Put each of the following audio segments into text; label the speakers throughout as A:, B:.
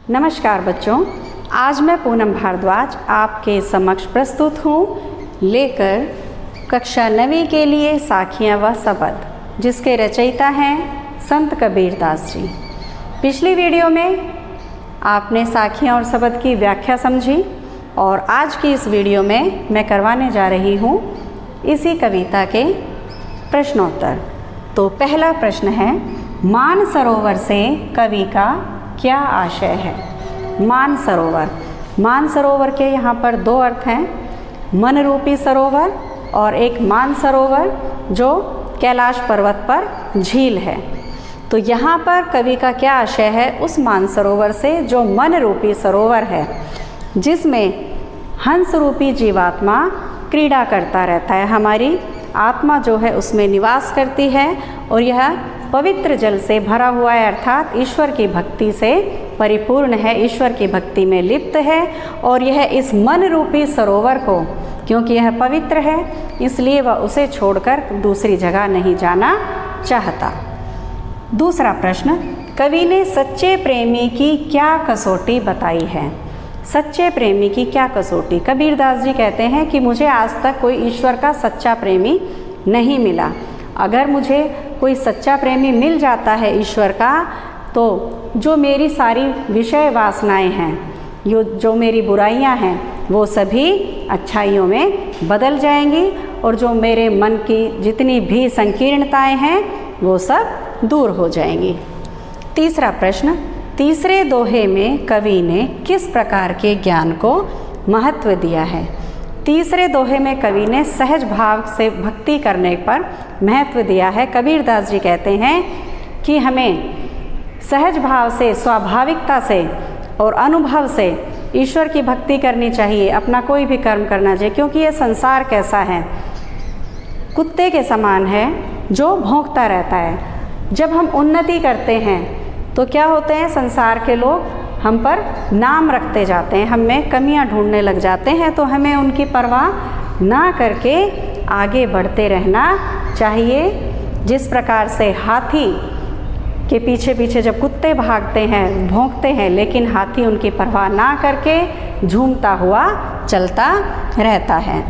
A: नमस्कार बच्चों, आज मैं पूनम भारद्वाज आपके समक्ष प्रस्तुत हूँ लेकर कक्षा 9वीं के लिए साखियाँ व शब्द, जिसके रचयिता हैं संत कबीरदास जी। पिछली वीडियो में आपने साखियाँ और शब्द की व्याख्या समझी और आज की इस वीडियो में मैं करवाने जा रही हूँ इसी कविता के प्रश्नोत्तर। तो पहला प्रश्न है, मानसरोवर से कवि का क्या आशय है। मानसरोवर के यहाँ पर दो अर्थ हैं, मन रूपी सरोवर और एक मानसरोवर जो कैलाश पर्वत पर झील है। तो यहाँ पर कवि का क्या आशय है उस मानसरोवर से जो मन रूपी सरोवर है, जिसमें हंस रूपी जीवात्मा क्रीड़ा करता रहता है। हमारी आत्मा जो है उसमें निवास करती है और यह पवित्र जल से भरा हुआ है, अर्थात ईश्वर की भक्ति से परिपूर्ण है, ईश्वर की भक्ति में लिप्त है। और यह इस मन रूपी सरोवर को, क्योंकि यह पवित्र है, इसलिए वह उसे छोड़कर दूसरी जगह नहीं जाना चाहता। दूसरा प्रश्न, कवि ने सच्चे प्रेमी की क्या कसौटी बताई है। सच्चे प्रेमी की क्या कसौटी। कबीरदास जी कहते हैं कि मुझे आज तक कोई ईश्वर का सच्चा प्रेमी नहीं मिला। अगर मुझे कोई सच्चा प्रेमी मिल जाता है ईश्वर का, तो जो मेरी सारी विषय वासनाएं हैं, जो मेरी बुराइयां हैं, वो सभी अच्छाइयों में बदल जाएंगी और जो मेरे मन की जितनी भी संकीर्णताएं हैं वो सब दूर हो जाएंगी। तीसरा प्रश्न, तीसरे दोहे में कवि ने किस प्रकार के ज्ञान को महत्व दिया है। तीसरे दोहे में कवि ने सहज भाव से भक्ति करने पर महत्व दिया है। कबीरदास जी कहते हैं कि हमें सहज भाव से, स्वाभाविकता से और अनुभव से ईश्वर की भक्ति करनी चाहिए, अपना कोई भी कर्म करना चाहिए, क्योंकि ये संसार कैसा है, कुत्ते के समान है जो भौंकता रहता है। जब हम उन्नति करते हैं तो क्या होते हैं, संसार के लोग हम पर नाम रखते जाते हैं, हम में कमियां ढूंढने लग जाते हैं। तो हमें उनकी परवाह ना करके आगे बढ़ते रहना चाहिए। जिस प्रकार से हाथी के पीछे पीछे जब कुत्ते भागते हैं, भौंकते हैं, लेकिन हाथी उनकी परवाह ना करके झूमता हुआ चलता रहता है।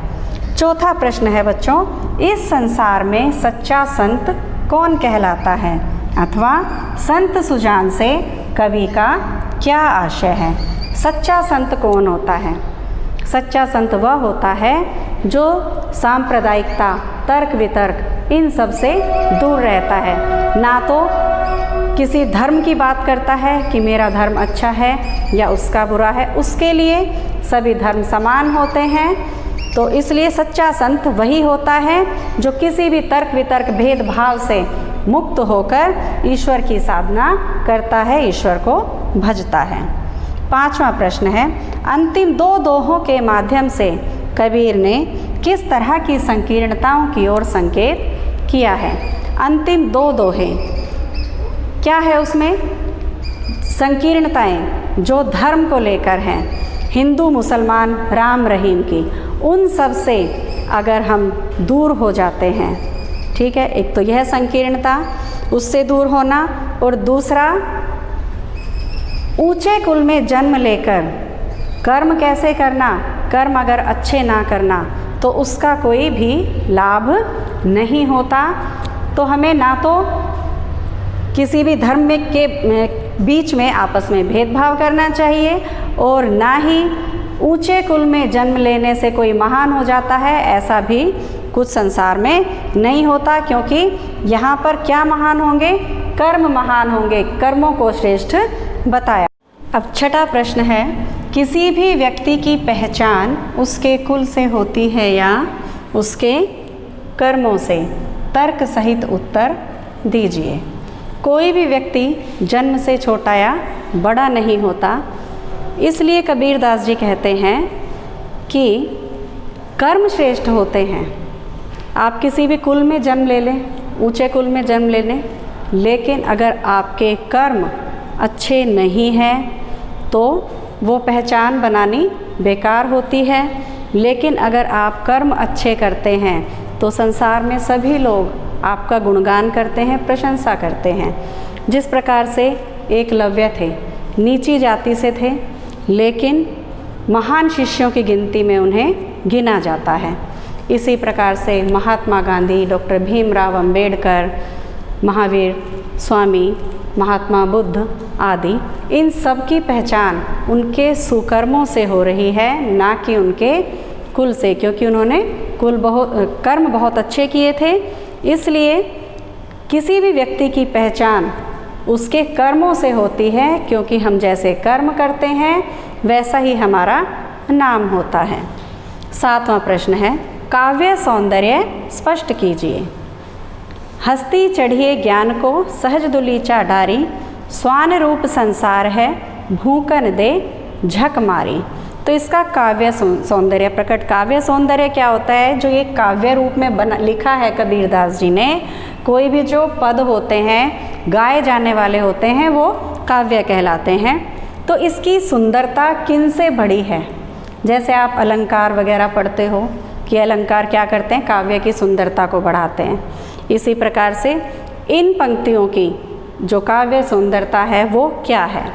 A: चौथा प्रश्न है बच्चों, इस संसार में सच्चा संत कौन कहलाता है, अथवा संत सुजान से कवि का क्या आशय है। सच्चा संत कौन होता है। सच्चा संत वह होता है जो सांप्रदायिकता, तर्क वितर्क इन सब से दूर रहता है, ना तो किसी धर्म की बात करता है कि मेरा धर्म अच्छा है या उसका बुरा है। उसके लिए सभी धर्म समान होते हैं। तो इसलिए सच्चा संत वही होता है जो किसी भी तर्क वितर्क भेदभाव से मुक्त होकर ईश्वर की साधना करता है, ईश्वर को भजता है। पांचवा प्रश्न है, अंतिम दो दोहों के माध्यम से कबीर ने किस तरह की संकीर्णताओं की ओर संकेत किया है। अंतिम दो दोहे क्या है, उसमें संकीर्णताएं जो धर्म को लेकर हैं, हिंदू मुसलमान राम रहीम की, उन सब से अगर हम दूर हो जाते हैं, ठीक है, एक तो यह संकीर्णता, उससे दूर होना, और दूसरा ऊंचे कुल में जन्म लेकर कर्म कैसे करना, कर्म अगर अच्छे ना करना तो उसका कोई भी लाभ नहीं होता। तो हमें ना तो किसी भी धर्म के बीच में आपस में भेदभाव करना चाहिए और ना ही ऊंचे कुल में जन्म लेने से कोई महान हो जाता है, ऐसा भी कुछ संसार में नहीं होता। क्योंकि यहाँ पर क्या महान होंगे, कर्म महान होंगे, कर्मों को श्रेष्ठ बताया। अब छठा प्रश्न है, किसी भी व्यक्ति की पहचान उसके कुल से होती है या उसके कर्मों से। तर्क सहित उत्तर दीजिए। कोई भी व्यक्ति जन्म से छोटा या बड़ा नहीं होता, इसलिए कबीरदास जी कहते हैं कि कर्म श्रेष्ठ होते हैं। आप किसी भी कुल में जन्म ले लें, ऊंचे कुल में जन्म ले लें, लेकिन अगर आपके कर्म अच्छे नहीं हैं तो वो पहचान बनानी बेकार होती है। लेकिन अगर आप कर्म अच्छे करते हैं तो संसार में सभी लोग आपका गुणगान करते हैं, प्रशंसा करते हैं। जिस प्रकार से एकलव्य थे, नीची जाति से थे, लेकिन महान शिष्यों की गिनती में उन्हें गिना जाता है। इसी प्रकार से महात्मा गांधी, डॉक्टर भीमराव अंबेडकर, महावीर स्वामी, महात्मा बुद्ध आदि, इन सब की पहचान उनके सुकर्मों से हो रही है, ना कि उनके कुल से, क्योंकि उन्होंने कर्म बहुत अच्छे किए थे। इसलिए किसी भी व्यक्ति की पहचान उसके कर्मों से होती है, क्योंकि हम जैसे कर्म करते हैं वैसा ही हमारा नाम होता है। 7वां प्रश्न है, काव्य सौंदर्य स्पष्ट कीजिए। हस्ती चढ़िए ज्ञान को सहज दुलीचा डारी, स्वान रूप संसार है भूकन दे झक मारी। तो इसका काव्य सौंदर्य प्रकट, काव्य सौंदर्य क्या होता है? जो ये काव्य रूप में लिखा है कबीरदास जी ने, कोई भी जो पद होते हैं गाए जाने वाले होते हैं वो काव्य कहलाते हैं। तो इसकी सुंदरता किन से बढ़ी है? जैसे आप अलंकार वगैरह पढ़ते हो कि अलंकार क्या करते हैं? काव्य की सुंदरता को बढ़ाते हैं। इसी प्रकार से इन पंक्तियों की जो काव्य सुंदरता है वो क्या है?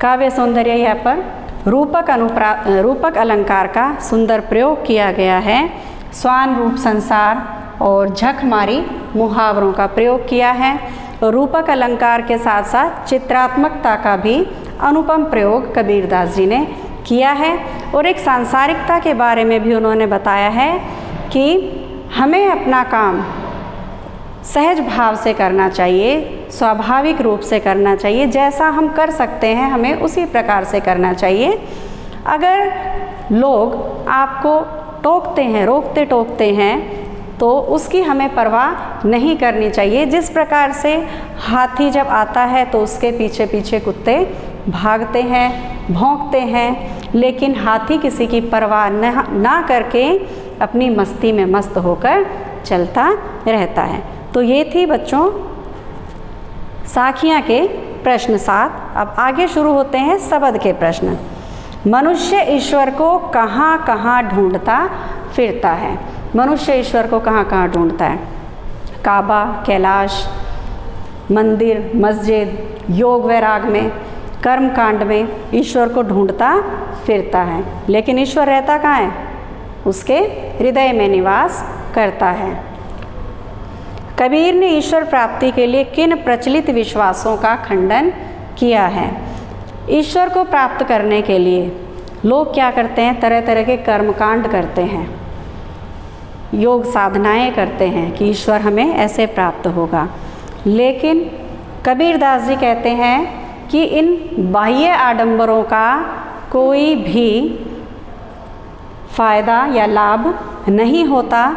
A: काव्य सौंदर्य यहाँ पर रूपक अलंकार का सुंदर प्रयोग किया गया है। स्वान रूप संसार और झक मारी मुहावरों का प्रयोग किया है। रूपक अलंकार के साथ साथ चित्रात्मकता का भी अनुपम प्रयोग कबीरदास जी ने किया है। और एक सांसारिकता के बारे में भी उन्होंने बताया है कि हमें अपना काम सहज भाव से करना चाहिए, स्वाभाविक रूप से करना चाहिए, जैसा हम कर सकते हैं हमें उसी प्रकार से करना चाहिए। अगर लोग आपको टोकते हैं, रोकते टोकते हैं, तो उसकी हमें परवाह नहीं करनी चाहिए। जिस प्रकार से हाथी जब आता है तो उसके पीछे पीछे कुत्ते भागते हैं, भौंकते हैं, लेकिन हाथी किसी की परवाह ना करके अपनी मस्ती में मस्त होकर चलता रहता है। तो ये थी बच्चों साखियाँ के प्रश्न 7। अब आगे शुरू होते हैं शब्द के प्रश्न। मनुष्य ईश्वर को कहाँ कहाँ ढूंढता फिरता है? मनुष्य ईश्वर को कहाँ कहाँ ढूंढता है? काबा, कैलाश, मंदिर, मस्जिद, योग वैराग में, कर्म कांड में ईश्वर को ढूंढता फिरता है। लेकिन ईश्वर रहता कहाँ है? उसके हृदय में निवास करता है। कबीर ने ईश्वर प्राप्ति के लिए किन प्रचलित विश्वासों का खंडन किया है? ईश्वर को प्राप्त करने के लिए लोग क्या करते हैं? तरह तरह के कर्मकांड करते हैं, योग साधनाएं करते हैं कि ईश्वर हमें ऐसे प्राप्त होगा। लेकिन कबीरदास जी कहते हैं कि इन बाह्य आडंबरों का कोई भी फायदा या लाभ नहीं होता,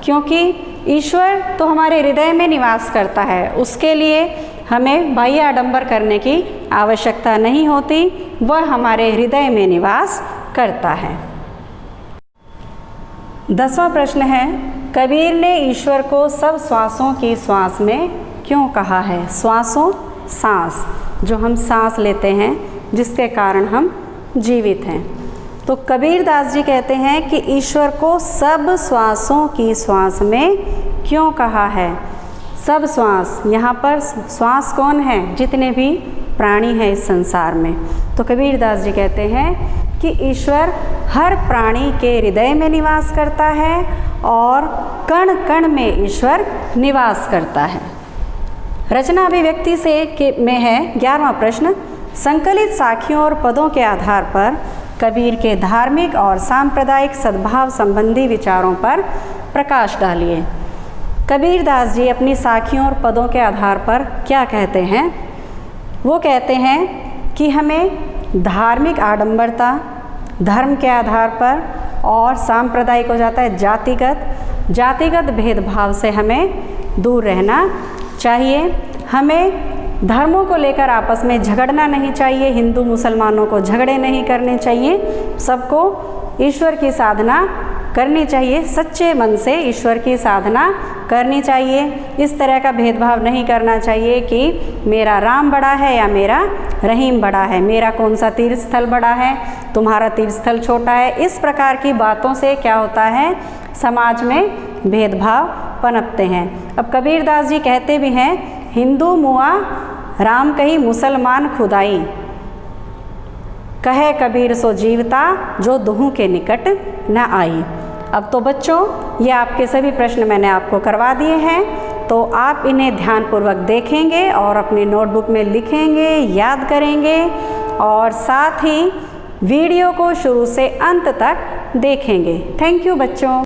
A: क्योंकि ईश्वर तो हमारे हृदय में निवास करता है। उसके लिए हमें बाह्य आडंबर करने की आवश्यकता नहीं होती, वह हमारे हृदय में निवास करता है। 10वां प्रश्न है, कबीर ने ईश्वर को सब श्वासों की श्वास में क्यों कहा है? श्वासों, सांस, जो हम सांस लेते हैं जिसके कारण हम जीवित हैं। तो कबीरदास जी कहते हैं कि ईश्वर को सब श्वासों की श्वास में क्यों कहा है? सब श्वास, यहाँ पर श्वास कौन है? जितने भी प्राणी हैं इस संसार में। तो कबीरदास जी कहते हैं कि ईश्वर हर प्राणी के हृदय में निवास करता है और कण कण में ईश्वर निवास करता है। रचना अभिव्यक्ति में है 11वां प्रश्न, संकलित साखियों और पदों के आधार पर कबीर के धार्मिक और सांप्रदायिक सद्भाव संबंधी विचारों पर प्रकाश डालिए। कबीरदास जी अपनी साखियों और पदों के आधार पर क्या कहते हैं? वो कहते हैं कि हमें धार्मिक आडंबरता, धर्म के आधार पर, और सांप्रदायिक हो जाता है जातिगत भेदभाव से हमें दूर रहना चाहिए। हमें धर्मों को लेकर आपस में झगड़ना नहीं चाहिए, हिंदू मुसलमानों को झगड़े नहीं करने चाहिए, सबको ईश्वर की साधना करनी चाहिए, सच्चे मन से ईश्वर की साधना करनी चाहिए। इस तरह का भेदभाव नहीं करना चाहिए कि मेरा राम बड़ा है या मेरा रहीम बड़ा है, मेरा कौन सा तीर्थ स्थल बड़ा है, तुम्हारा तीर्थ स्थल छोटा है। इस प्रकार की बातों से क्या होता है? समाज में भेदभाव पनपते हैं। अब कबीरदास जी कहते भी हैं, हिंदू मुआ राम कही मुसलमान खुदाई, कहे कबीर सो जीवता जो दुहू के निकट न आई। अब तो बच्चों ये आपके सभी प्रश्न मैंने आपको करवा दिए हैं, तो आप इन्हें ध्यानपूर्वक देखेंगे और अपनी नोटबुक में लिखेंगे, याद करेंगे और साथ ही वीडियो को शुरू से अंत तक देखेंगे। थैंक यू बच्चों।